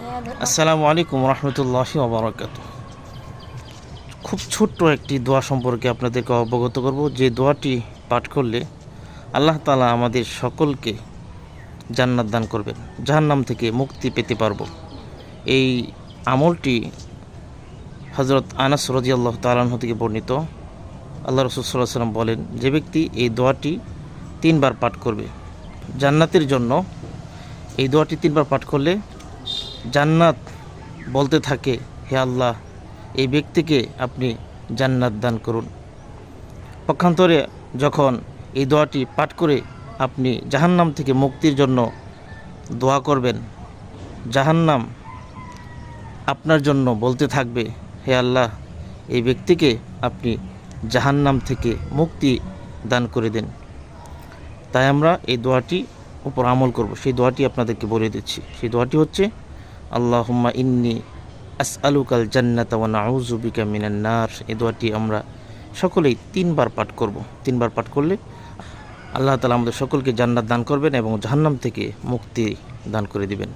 আসসালামু আলাইকুম রহমতুল্লাহি ওয়া বারাকাতুহু। খুব ছোট্ট একটি দোয়া সম্পর্কে আপনাদেরকে অবগত করব, যে দোয়াটি পাঠ করলে আল্লাহ তাআলা আমাদের সকলকে জান্নাত দান করবেন, জাহান্নাম থেকে মুক্তি পেতে পারবো। এই আমলটি হযরত আনাস রাদিয়াল্লাহু তাআলা আনহু থেকে বর্ণিত। আল্লাহ রাসূল সাল্লাল্লাহু আলাইহি ওয়াসাল্লাম বলেন, যে ব্যক্তি এই দোয়াটি 3 বার পাঠ করবে জান্নাতের জন্য, এই দোয়াটি 3 বার পাঠ করলে জান্নাত বলতে থাকে, হে আল্লাহ, এই ব্যক্তিকে আপনি জান্নাত দান করুন। পক্ষান্তরে যখন এই দোয়াটি পাঠ করে আপনি জাহান্নাম থেকে মুক্তির জন্য দোয়া করবেন, জাহান্নাম আপনার জন্য বলতে থাকবে, হে আল্লাহ, এই ব্যক্তিকে আপনি জাহান্নাম থেকে মুক্তি দান করে দেন। তাই আমরা এই দোয়াটি উপর আমল করব। সেই দোয়াটি আপনাদেরকে বলে দিচ্ছি। সেই দোয়াটি হচ্ছে, আল্লাহুম্মা ইন্নী আসআলুকাল জান্নাতা ওয়া নাউযু বিকা মিনান নার। এই দোয়াটি আমরা সকলেই 3 বার পাঠ করব। 3 বার পাঠ করলে আল্লাহ তাআলা আমাদের সকলকে জান্নাত দান করবেন এবং জাহান্নাম থেকে মুক্তি দান করে দিবেন।